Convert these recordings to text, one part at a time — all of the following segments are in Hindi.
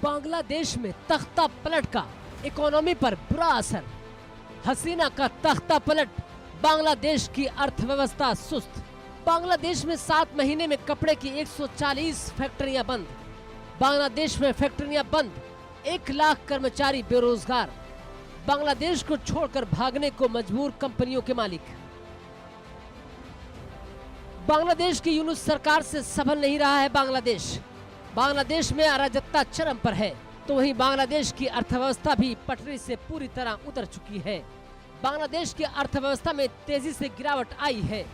बांग्लादेश में तख्ता पलट का इकोनॉमी पर बुरा असर। हसीना का तख्ता पलट, बांग्लादेश की अर्थव्यवस्था सुस्त। बांग्लादेश में 7 महीने में कपड़े की 140 फैक्ट्रियां बंद। बांग्लादेश में फैक्ट्रियां बंद, 1 लाख कर्मचारी बेरोजगार। बांग्लादेश को छोड़कर भागने को मजबूर कंपनियों के मालिक। बांग्लादेश की यूनुस सरकार से संभल नहीं रहा है बांग्लादेश। बांग्लादेश में अराजकता चरम पर है, तो वहीं बांग्लादेश की अर्थव्यवस्था भी पटरी से पूरी तरह उतर चुकी है। बांग्लादेश की अर्थव्यवस्था में तेजी से गिरावट आई है।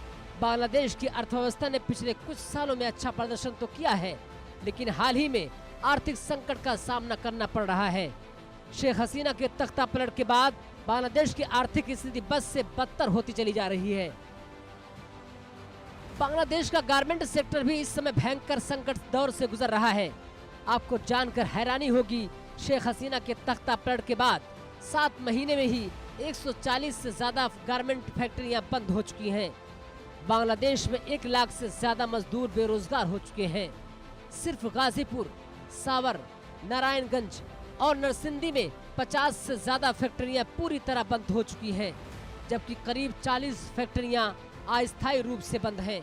बांग्लादेश की अर्थव्यवस्था ने पिछले कुछ सालों में अच्छा प्रदर्शन तो किया है, लेकिन हाल ही में आर्थिक संकट का सामना करना पड़ रहा है। शेख हसीना के तख्ता पलट के बाद बांग्लादेश की आर्थिक स्थिति बद से बदतर होती चली जा रही है। बांग्लादेश का गारमेंट सेक्टर भी इस समय भयंकर संकट दौर से गुजर रहा है। आपको जानकर हैरानी होगी, शेख हसीना के तख्ता पलट के बाद 7 महीने में ही 140 से ज्यादा गारमेंट फैक्ट्रियां बंद हो चुकी हैं। बांग्लादेश में 1 लाख से ज्यादा मजदूर बेरोजगार हो चुके हैं। सिर्फ गाजीपुर, सावर, नारायणगंज और नरसिंदी में 50 से ज्यादा फैक्ट्रियां पूरी तरह बंद हो चुकी हैं, जबकि करीब 40 फैक्ट्रियां अस्थायी रूप से बंद हैं।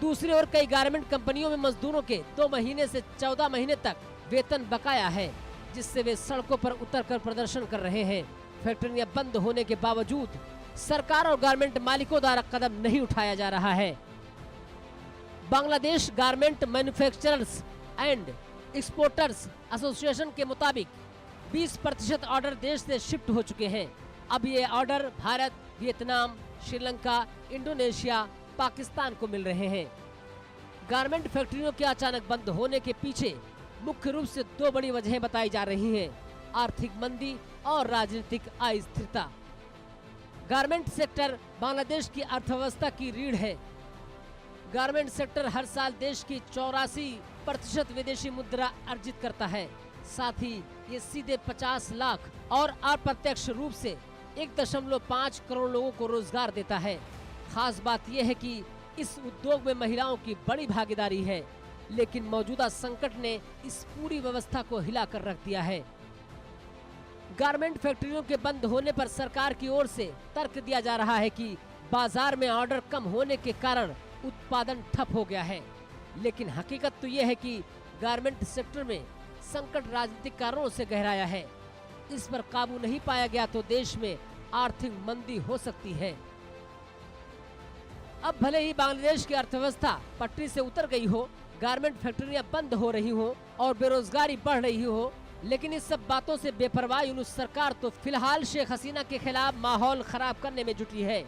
दूसरी ओर कई गारमेंट कंपनियों में मजदूरों के 2 महीने से 14 महीने तक वेतन बकाया है, जिससे वे सड़कों पर उतरकर प्रदर्शन कर रहे हैं। फैक्ट्रियां बंद होने के बावजूद सरकार और गारमेंट मालिकों द्वारा कदम नहीं उठाया जा रहा है। Bangladesh garment manufacturers and exporters association के मुताबिक 20% ऑर्डर देश से शिफ्ट हो चुके हैं। अब ये order Bharat, Vietnam, Sri Lanka, Indonesia, Pakistan को मिल रहे हैं। गारमेंट फैक्ट्रियों के अचानक बंद होने के पीछे मुख्य रूप से 2 बड़ी वजहें बताई जा रही हैं: आर्थिक मंदी और राजनीतिक अस्थिरता। गारमेंट सेक्टर बांग्लादेश की अर्थव्यवस्था की रीढ़ है। गारमेंट सेक्टर हर साल देश की 84% विदेशी मुद्रा अर्जित करता है। साथ ही ये सीधे 50 लाख और अप्रत्यक्ष रूप से 1.5 करोड़ लोगों को रोजगार देता है। खास बात यह है कि इस उद्योग में महिलाओं की बड़ी भागीदारी है, लेकिन मौजूदा संकट ने इस पूरी व्यवस्था को हिलाकर रख दिया है। गारमेंट फैक्ट्रियों के बंद होने पर सरकार की ओर से तर्क दिया जा रहा है कि बाजार में ऑर्डर कम होने के कारण उत्पादन ठप हो गया है, लेकिन हकीकत तो यह है कि गारमेंट सेक्टर में संकट राजनीतिक कारणों से गहराया है। इस पर काबू नहीं पाया गया तो देश में आर्थिक मंदी हो सकती है। अब भले ही बांग्लादेश की अर्थव्यवस्था पटरी से उतर गई हो, गारमेंट फैक्ट्रियां बंद हो रही हो और बेरोजगारी बढ़ रही हो, लेकिन इस सब बातों से बेपरवाह यूनुस सरकार तो फिलहाल शेख हसीना के खिलाफ माहौल खराब करने में जुटी है।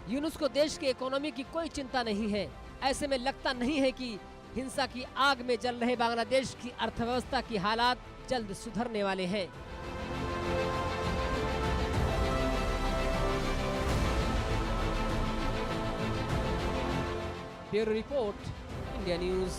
यूनुस को देश की इकोनॉमी की कोई चिंता नहीं है। ऐसे में लगता नहीं है कि हिंसा की आग में जल रहे बांग्लादेश की अर्थव्यवस्था की हालात जल्द सुधरने वाले हैं। Bureau report, India news.